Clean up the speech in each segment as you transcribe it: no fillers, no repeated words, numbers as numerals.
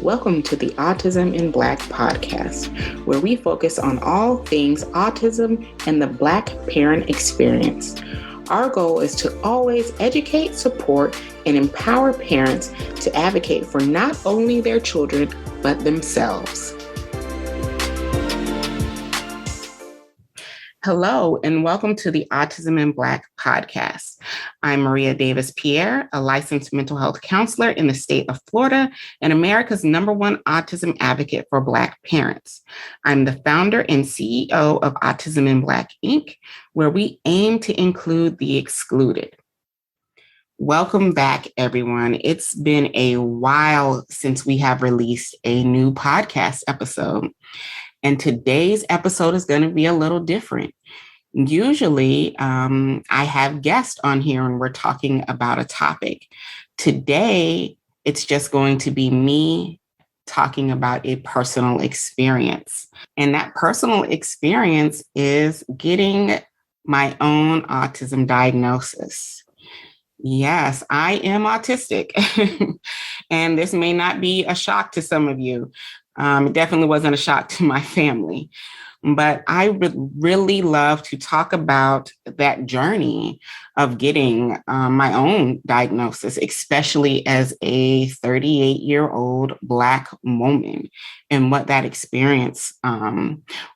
Welcome to the Autism in Black podcast, where we focus on all things autism and the Black parent experience. Our goal is to always educate, support, and empower parents to advocate for not only their children, but themselves. Hello, and welcome to the Autism in Black podcast. I'm Maria Davis-Pierre, a licensed mental health counselor in the state of Florida and America's #1 autism advocate for Black parents. I'm the founder and CEO of Autism in Black, Inc., where we aim to include the excluded. Welcome back, everyone. It's been a while since we have released a new podcast episode. And today's episode is going to be a little different. Usually, I have guests on here and we're talking about a topic. Today, it's just going to be me talking about a personal experience. And that personal experience is getting my own autism diagnosis. Yes, I am autistic. And this may not be a shock to some of you. It definitely wasn't a shock to my family, but I would really love to talk about that journey of getting my own diagnosis, especially as a 38-year-old Black woman, and what that experience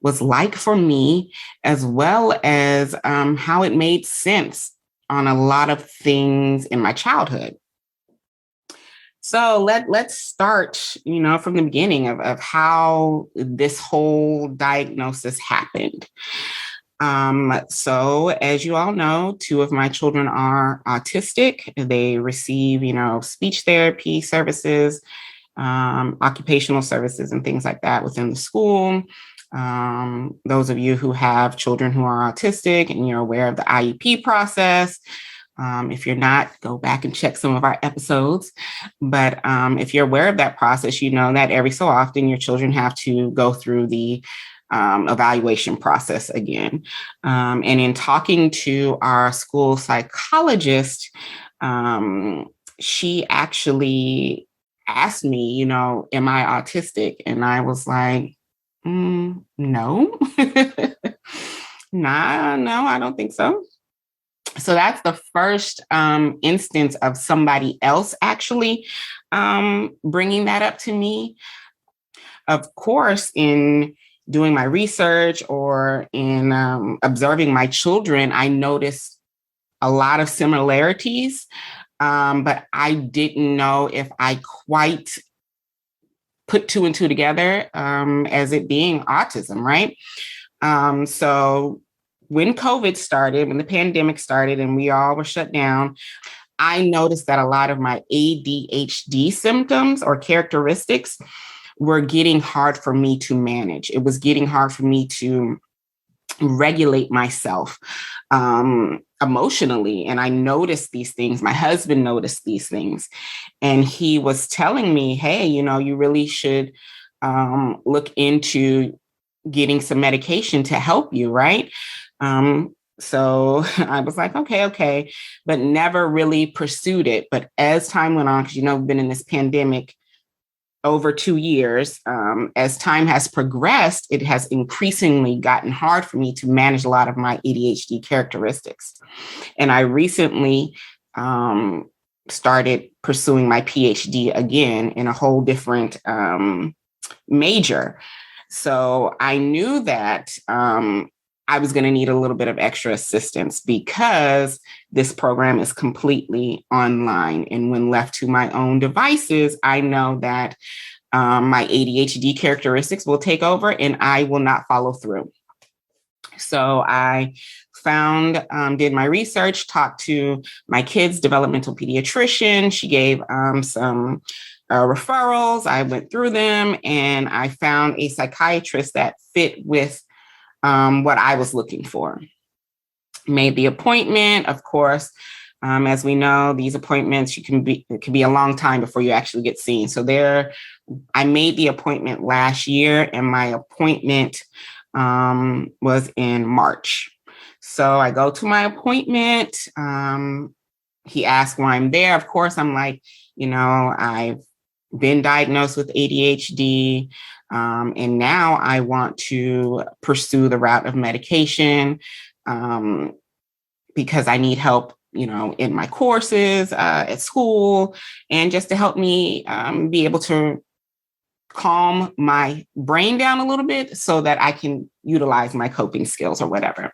was like for me, as well as how it made sense on a lot of things in my childhood. So let's start, from the beginning of how this whole diagnosis happened. So as you all know, 2 of my children are autistic. They receive, speech therapy services, occupational services, and things like that within the school. Those of you who have children who are autistic and you're aware of the IEP process, if you're not, go back and check some of our episodes. But if you're aware of that process, you know that every so often your children have to go through the evaluation process again. And in talking to our school psychologist, she actually asked me, am I autistic? And I was like, no. No, I don't think so. So that's the first instance of somebody else actually bringing that up to me. Of course, in doing my research or in observing my children, I noticed a lot of similarities, but I didn't know if I quite put 2 and 2 together as it being autism, right? So when COVID started, when the pandemic started and we all were shut down, I noticed that a lot of my ADHD symptoms or characteristics were getting hard for me to manage. It was getting hard for me to regulate myself emotionally. And I noticed these things. My husband noticed these things. And he was telling me, hey, you really should look into getting some medication to help you, right? So I was like, okay, but never really pursued it. But as time went on, because, we've been in this pandemic over 2 years, as time has progressed, it has increasingly gotten hard for me to manage a lot of my ADHD characteristics. And I recently started pursuing my PhD again in a whole different major. So I knew that I was going to need a little bit of extra assistance because this program is completely online. And when left to my own devices, I know that my ADHD characteristics will take over and I will not follow through. So I did my research, talked to my kid's developmental pediatrician. She gave some referrals. I went through them and I found a psychiatrist that fit with what I was looking for. Made the appointment. Of course, as we know, these appointments, it can be a long time before you actually get seen. So I made the appointment last year and my appointment was in March. So I go to my appointment. He asked why I'm there. Of course, I'm like, I've been diagnosed with ADHD. And now I want to pursue the route of medication because I need help, in my courses at school, and just to help me be able to calm my brain down a little bit so that I can utilize my coping skills or whatever.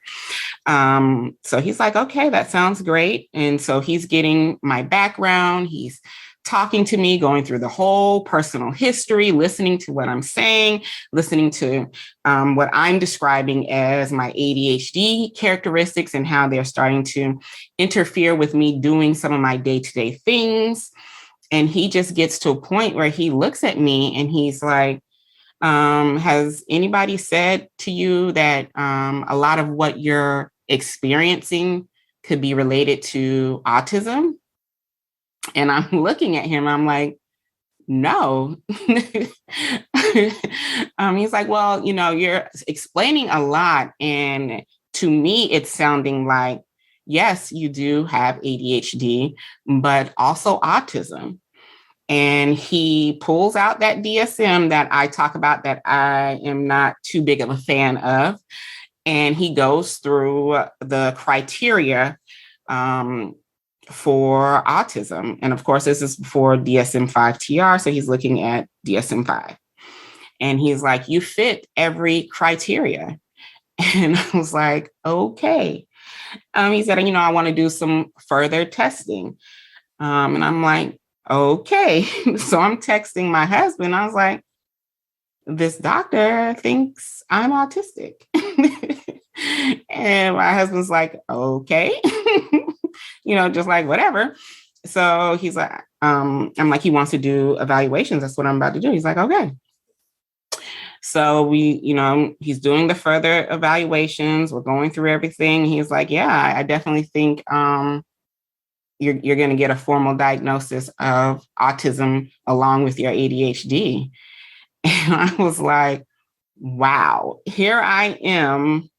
So he's like, okay, that sounds great. And so he's getting my background. He's talking to me, going through the whole personal history, listening to what I'm saying, listening to what I'm describing as my ADHD characteristics and how they're starting to interfere with me doing some of my day-to-day things. And he just gets to a point where he looks at me and he's like, has anybody said to you that a lot of what you're experiencing could be related to autism? And I'm looking at him, I'm like, no. He's like, well, you're explaining a lot. And to me, it's sounding like, yes, you do have ADHD, but also autism. And he pulls out that DSM that I talk about that I am not too big of a fan of. And he goes through the criteria for autism. And of course, this is before DSM-5 TR. So he's looking at DSM-5. And he's like, you fit every criteria. And I was like, okay. He said, I want to do some further testing. And I'm like, okay. So I'm texting my husband. I was like, this doctor thinks I'm autistic. And my husband's like, okay. Just like whatever. So he's like, I'm like, he wants to do evaluations. That's what I'm about to do. He's like, okay. So he's doing the further evaluations. We're going through everything. He's like, yeah, I definitely think you're going to get a formal diagnosis of autism along with your ADHD. And I was like, wow, here I am,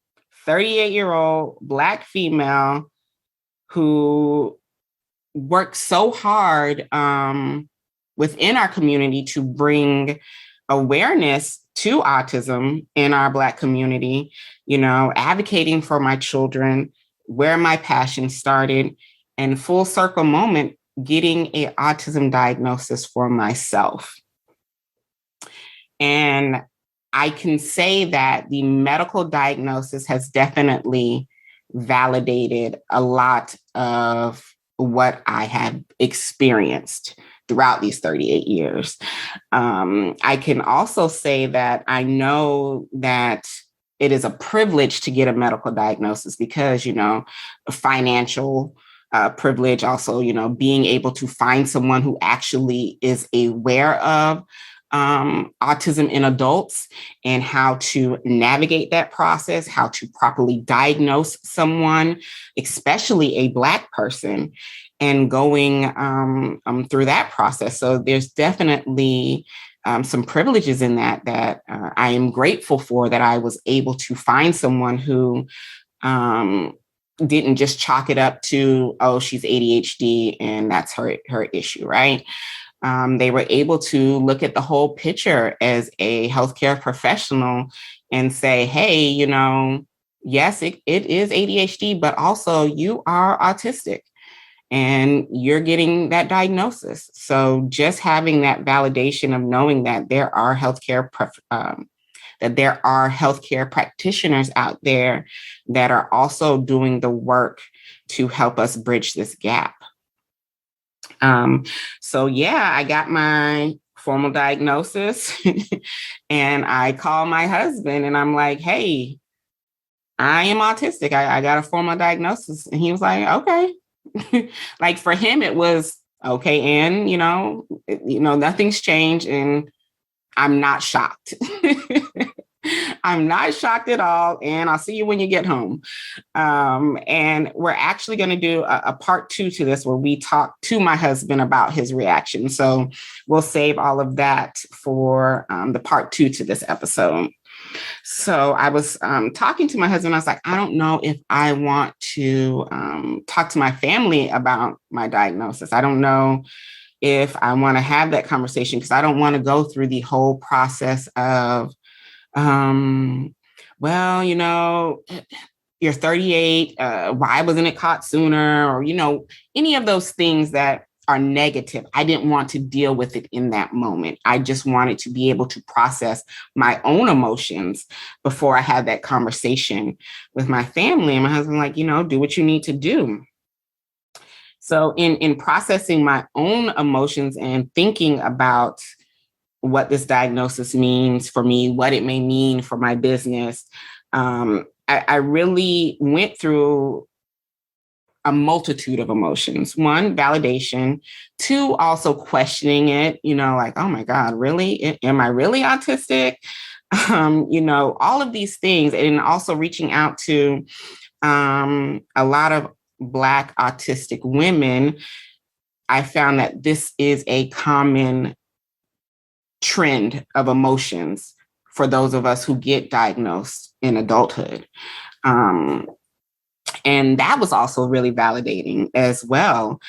38-year-old Black female who worked so hard within our community to bring awareness to autism in our Black community, advocating for my children, where my passion started, and full circle moment, getting an autism diagnosis for myself. And I can say that the medical diagnosis has definitely validated a lot of what I had experienced throughout these 38 years. I can also say that I know that it is a privilege to get a medical diagnosis because, financial privilege, also, being able to find someone who actually is aware of autism in adults and how to navigate that process, how to properly diagnose someone, especially a Black person, and going through that process. So there's definitely some privileges in that I am grateful for, that I was able to find someone who didn't just chalk it up to, oh, she's ADHD and that's her issue, right? They were able to look at the whole picture as a healthcare professional and say, hey, yes, it is ADHD, but also you are autistic and you're getting that diagnosis. So just having that validation of knowing that there are healthcare practitioners out there that are also doing the work to help us bridge this gap. So yeah, I got my formal diagnosis and I call my husband and I'm like, hey, I am autistic. I got a formal diagnosis. And he was like, okay. Like for him, it was okay. And, nothing's changed and I'm not shocked. I'm not shocked at all. And I'll see you when you get home. And we're actually going to do a part 2 to this where we talk to my husband about his reaction. So we'll save all of that for the part 2 to this episode. So I was talking to my husband. I was like, I don't know if I want to talk to my family about my diagnosis. I don't know if I want to have that conversation, because I don't want to go through the whole process of, well, you're 38. Why wasn't it caught sooner? Or, any of those things that are negative. I didn't want to deal with it in that moment. I just wanted to be able to process my own emotions before I had that conversation with my family. And my husband, like, do what you need to do. So in processing my own emotions and thinking about what this diagnosis means for me, what it may mean for my business, I really went through a multitude of emotions. One, validation. Two, also questioning it, like, oh my God, really? Am I really autistic? All of these things. And also reaching out to a lot of Black autistic women. I found that this is a common trend of emotions for those of us who get diagnosed in adulthood. And that was also really validating as well.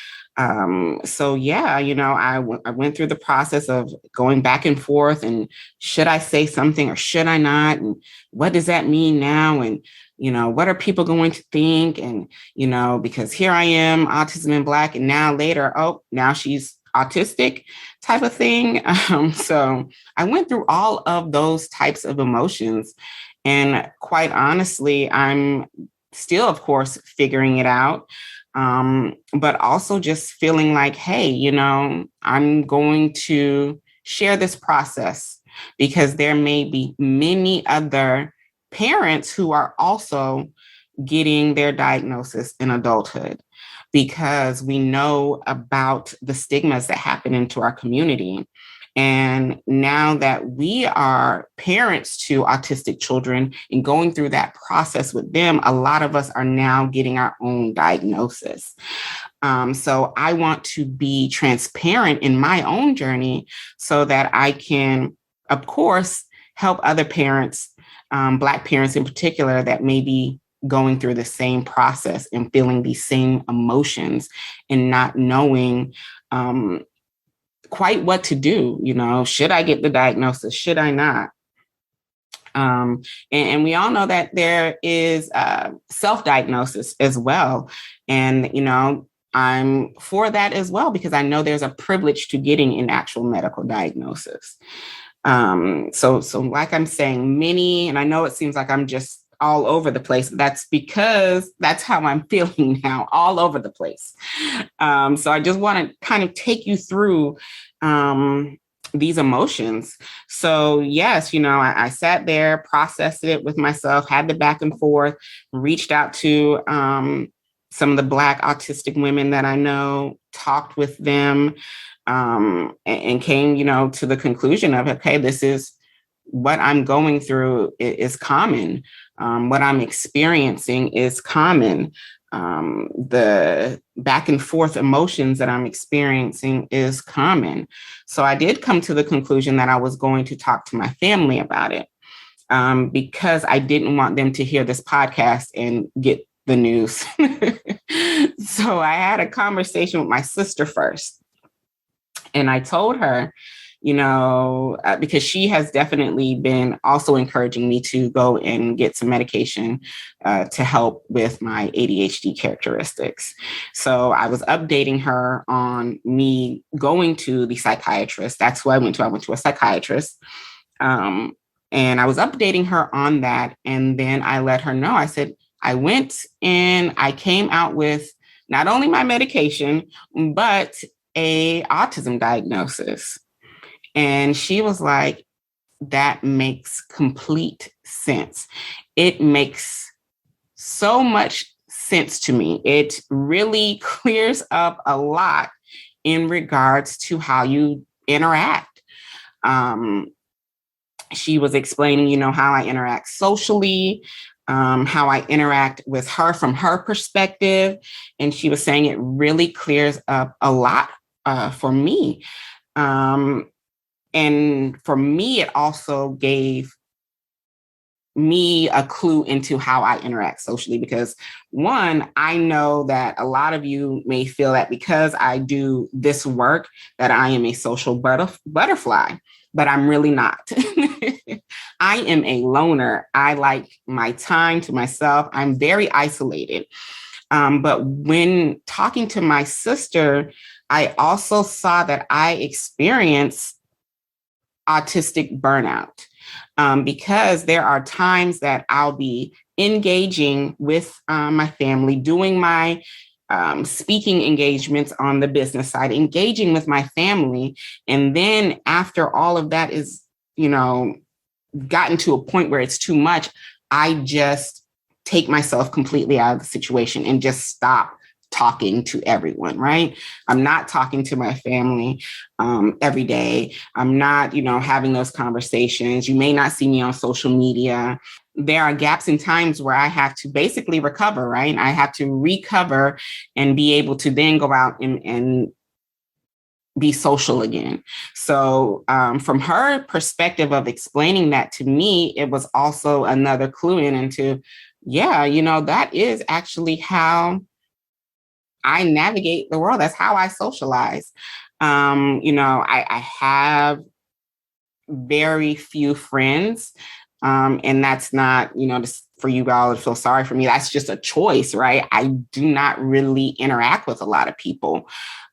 So yeah, I went through the process of going back and forth, and should I say something or should I not? And what does that mean now? And, what are people going to think? And, because here I am, autism in Black, and now later, oh, now she's autistic type of thing. So I went through all of those types of emotions. And quite honestly, I'm still, of course, figuring it out. But also just feeling like, hey, I'm going to share this process because there may be many other parents who are also getting their diagnosis in adulthood, because we know about the stigmas that happen into our community. And now that we are parents to autistic children and going through that process with them, a lot of us are now getting our own diagnosis. So I want to be transparent in my own journey so that I can, of course, help other parents, Black parents in particular, that may be going through the same process and feeling these same emotions and not knowing quite what to do. Should I get the diagnosis? Should I not? And we all know that there is self-diagnosis as well. And, I'm for that as well, because I know there's a privilege to getting an actual medical diagnosis. So like I'm saying, many, and I know it seems like I'm just all over the place. That's because that's how I'm feeling now, all over the place. So I just want to kind of take you through these emotions. So yes, I sat there, processed it with myself, had the back and forth, reached out to some of the Black autistic women that I know, talked with them, and came, to the conclusion of, okay, this is what I'm going through is common. What I'm experiencing is common. The back and forth emotions that I'm experiencing is common. So I did come to the conclusion that I was going to talk to my family about it, because I didn't want them to hear this podcast and get the news. So I had a conversation with my sister first. And I told her, because she has definitely been also encouraging me to go and get some medication to help with my ADHD characteristics. So I was updating her on me going to the psychiatrist. That's who I went to. I went to a psychiatrist. And I was updating her on that. And then I let her know, I said, I went and I came out with not only my medication, but a autism diagnosis. And she was like, that makes complete sense. It makes so much sense to me. It really clears up a lot in regards to how you interact. She was explaining, how I interact socially, how I interact with her from her perspective. And she was saying it really clears up a lot for me. And for me, it also gave me a clue into how I interact socially, because one, I know that a lot of you may feel that because I do this work that I am a social butterfly, but I'm really not. I am a loner. I like my time to myself. I'm very isolated. But when talking to my sister, I also saw that I experienced autistic burnout, because there are times that I'll be engaging with my family, doing my speaking engagements on the business side, engaging with my family. And then after all of that is, gotten to a point where it's too much, I just take myself completely out of the situation and just stop talking to everyone, right? I'm not talking to my family every day. I'm not, having those conversations. You may not see me on social media. There are gaps in times where I have to basically recover, right? I have to recover and be able to then go out and be social again. So from her perspective of explaining that to me, it was also another clue into, that is actually how I navigate the world. That's how I socialize. I have very few friends. And that's not, just for you all to feel sorry for me. That's just a choice, right? I do not really interact with a lot of people.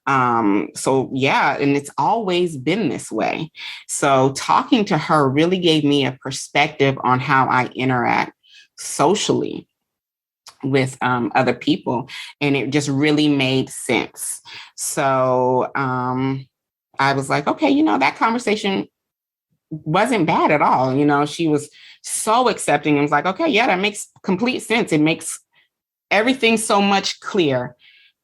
So yeah, and it's always been this way. So talking to her really gave me a perspective on how I interact socially with other people. And it just really made sense. So I was like, okay, that conversation wasn't bad at all. She was so accepting and was like, okay, yeah, that makes complete sense. It makes everything so much clear.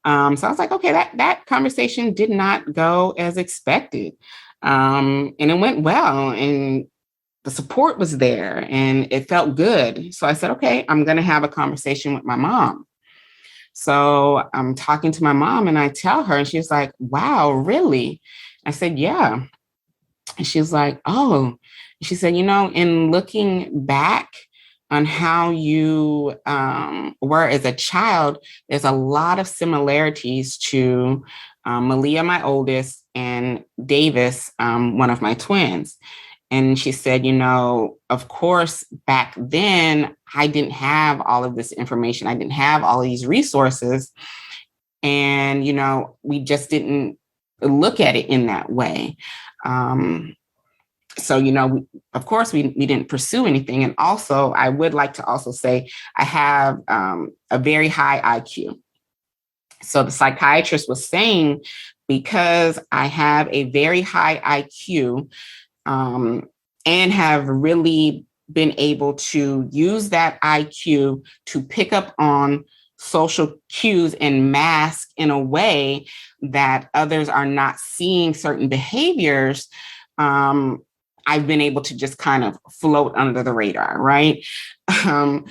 So I was like, okay, that conversation did not go as expected. And it went well, and the support was there and it felt good. So I said, okay, I'm going to have a conversation with my mom. So I'm talking to my mom and I tell her, and she's like, wow, really? I said, yeah. And she's like, oh, she said, in looking back on how you were as a child, there's a lot of similarities to Malia, my oldest, and Davis, one of my twins. And she said, of course, back then, I didn't have all of this information. I didn't have all of these resources. And, we just didn't look at it in that way. So, of course, we didn't pursue anything. And also, I would like to also say I have a very high IQ. So the psychiatrist was saying, because I have a very high IQ, and have really been able to use that IQ to pick up on social cues and mask in a way that others are not seeing certain behaviors. I've been able to just kind of float under the radar, right? And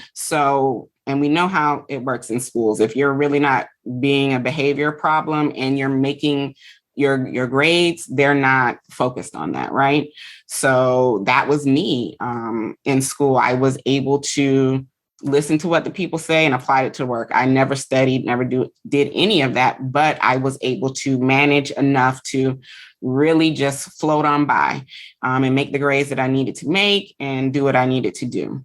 we know how it works in schools. If you're really not being a behavior problem and you're making your grades, they're not focused on that, right? So that was me in school. I was able to listen to what the people say and apply it to work. I never studied, never did any of that, but I was able to manage enough to really just float on by and make the grades that I needed to make and do what I needed to do.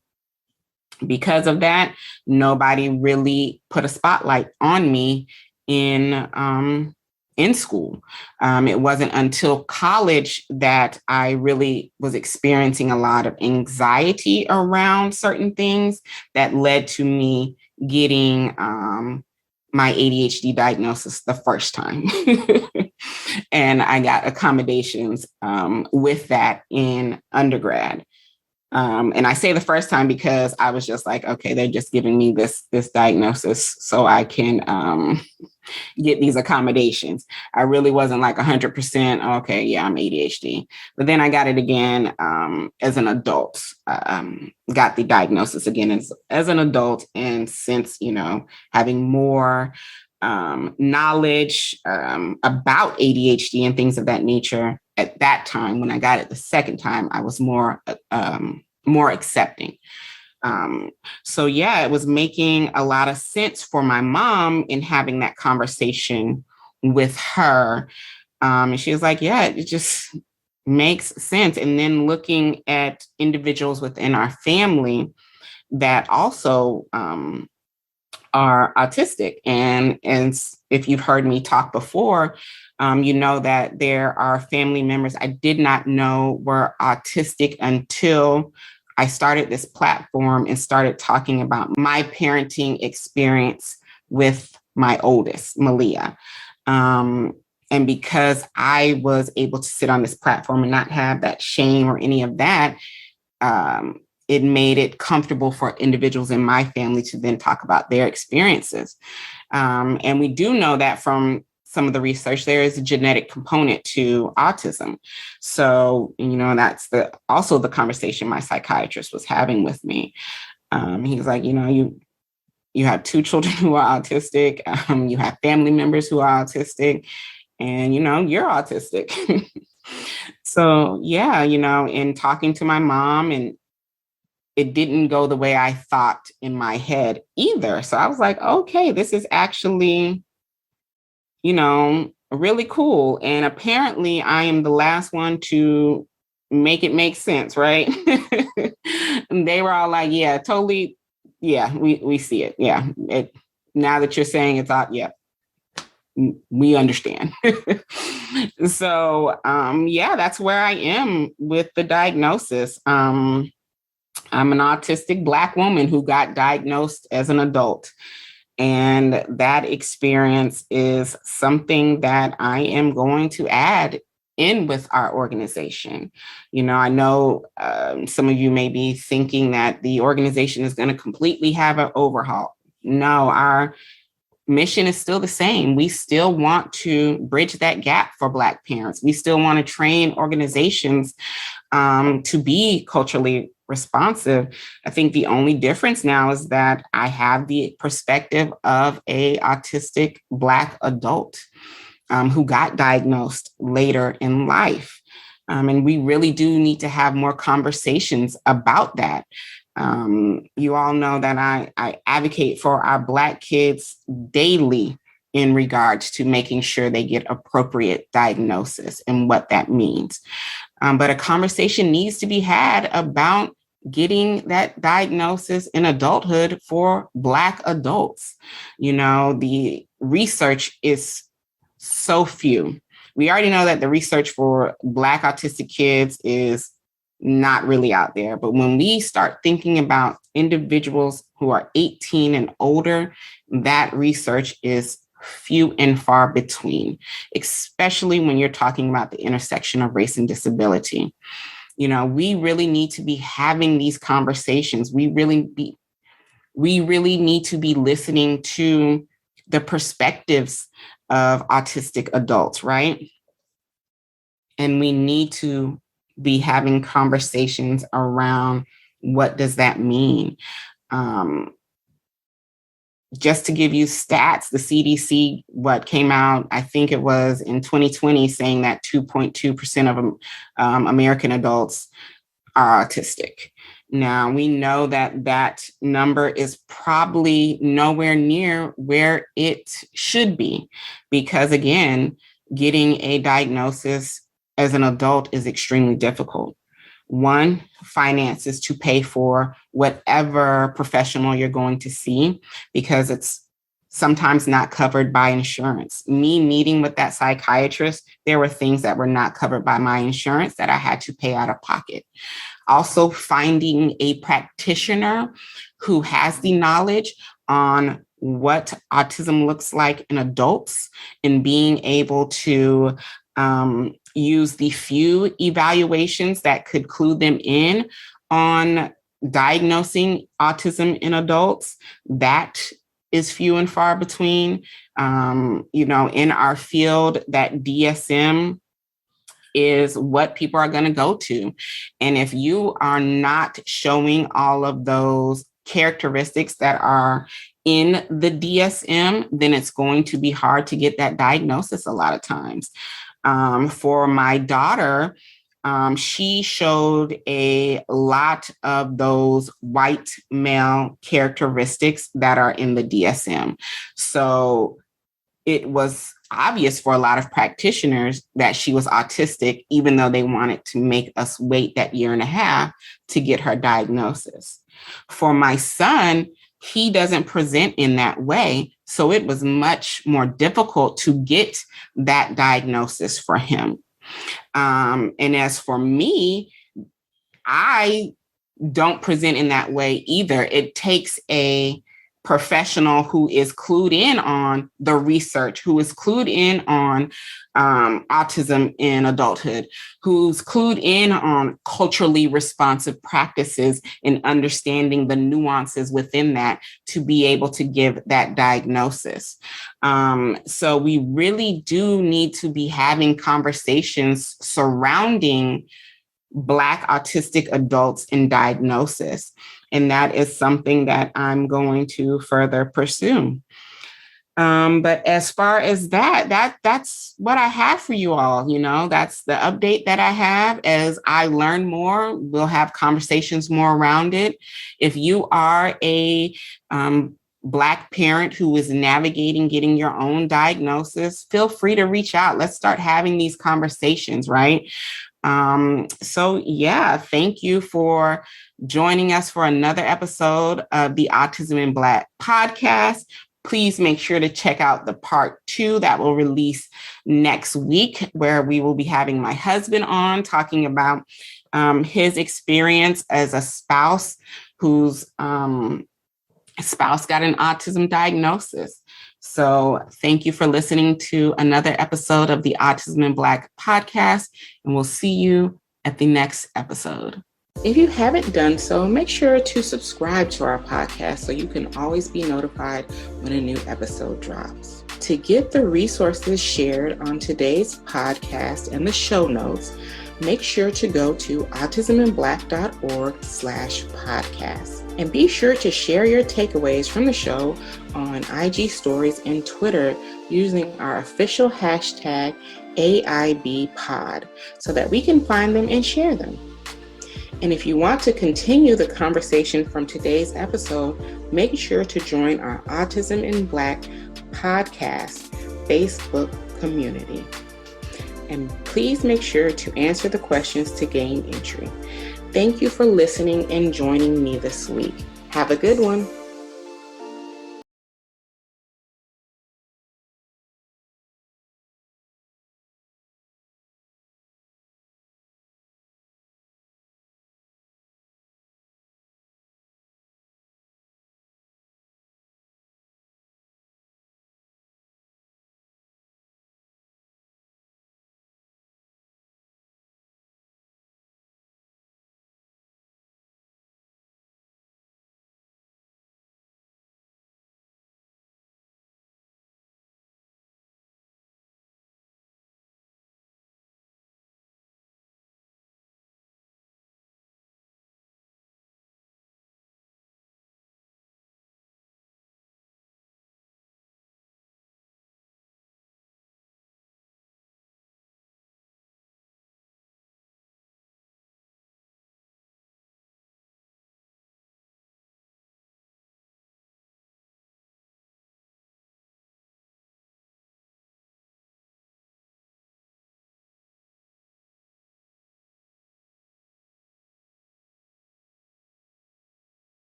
Because of that, nobody really put a spotlight on me in school. It wasn't until college that I really was experiencing a lot of anxiety around certain things that led to me getting my ADHD diagnosis the first time. And I got accommodations with that in undergrad. And I say the first time because I was just like, okay, they're just giving me this diagnosis so I can get these accommodations. I really wasn't like 100%, okay, yeah, I'm ADHD. But then I got it again as an adult, got the diagnosis again as an adult. And since, having more knowledge about ADHD and things of that nature, at that time, when I got it the second time, I was more accepting. So yeah, it was making a lot of sense for my mom in having that conversation with her. And she was like, yeah, it just makes sense. And then looking at individuals within our family that also are autistic. And if you've heard me talk before, you know that there are family members I did not know were autistic until I started this platform and started talking about my parenting experience with my oldest, Malia. And because I was able to sit on this platform and not have that shame or any of that, it made it comfortable for individuals in my family to then talk about their experiences. And we do know that from some of the research, there is a genetic component to autism. So, that's also the conversation my psychiatrist was having with me. He's like, you have two children who are autistic, you have family members who are autistic, and, you're autistic. So, yeah, in talking to my mom, and it didn't go the way I thought in my head either. So I was like, okay, this is actually, really cool. And apparently I am the last one to make it make sense, right? And they were all like, yeah, totally. Yeah, we see it. Yeah. Now that you're saying it's out, yeah, we understand. So, yeah, that's where I am with the diagnosis. I'm an autistic Black woman who got diagnosed as an adult. And that experience is something that I am going to add in with our organization. I know some of you may be thinking that the organization is going to completely have an overhaul. No, our mission is still the same. We still want to bridge that gap for Black parents. We still want to train organizations to be culturally responsive. I think the only difference now is that I have the perspective of a autistic Black adult who got diagnosed later in life. And we really do need to have more conversations about that. You all know that I advocate for our Black kids daily in regards to making sure they get appropriate diagnosis and what that means. But a conversation needs to be had about getting that diagnosis in adulthood for Black adults. The research is so few. We already know that the research for Black autistic kids is not really out there. But when we start thinking about individuals who are 18 and older, that research is few and far between, especially when you're talking about the intersection of race and disability. We really need to be having these conversations. We really need to be listening to the perspectives of autistic adults, right? And we need to be having conversations around what does that mean? Just to give you stats, the CDC, came out, I think it was in 2020, saying that 2.2% of American adults are autistic. Now, we know that that number is probably nowhere near where it should be, because again, getting a diagnosis as an adult is extremely difficult. One, finances to pay for whatever professional you're going to see, because it's sometimes not covered by insurance. Me meeting with that psychiatrist, there were things that were not covered by my insurance that I had to pay out of pocket. Also, finding a practitioner who has the knowledge on what autism looks like in adults and being able to use the few evaluations that could clue them in on diagnosing autism in adults, that is few and far between. In our field, that DSM is what people are going to go to. And if you are not showing all of those characteristics that are in the DSM, then it's going to be hard to get that diagnosis a lot of times. For my daughter, She showed a lot of those white male characteristics that are in the DSM. So it was obvious for a lot of practitioners that she was autistic, even though they wanted to make us wait that year and a half to get her diagnosis. For my son, he doesn't present in that way. So it was much more difficult to get that diagnosis for him. And as for me, I don't present in that way either. It takes a professional who is clued in on the research, who is clued in on autism in adulthood, who's clued in on culturally responsive practices and understanding the nuances within that to be able to give that diagnosis. So we really do need to be having conversations surrounding Black autistic adults in diagnosis. And that is something that I'm going to further pursue. But as far as that's what I have for you all. You know, that's the update that I have. As I learn more, we'll have conversations more around it. If you are a Black parent who is navigating getting your own diagnosis, feel free to reach out. Let's start having these conversations, right? So yeah, thank you for joining us for another episode of the Autism in Black podcast. Please make sure to check out the part 2 that will release next week, where we will be having my husband on talking about his experience as a spouse whose spouse got an autism diagnosis. So thank you for listening to another episode of the Autism in Black podcast, and we'll see you at the next episode. If you haven't done so, make sure to subscribe to our podcast so you can always be notified when a new episode drops. To get the resources shared on today's podcast and the show notes, make sure to go to autisminblack.org/podcast. And be sure to share your takeaways from the show on IG stories and Twitter using our official hashtag AIBpod so that we can find them and share them. And if you want to continue the conversation from today's episode, make sure to join our Autism in Black podcast Facebook community. And please make sure to answer the questions to gain entry. Thank you for listening and joining me this week. Have a good one.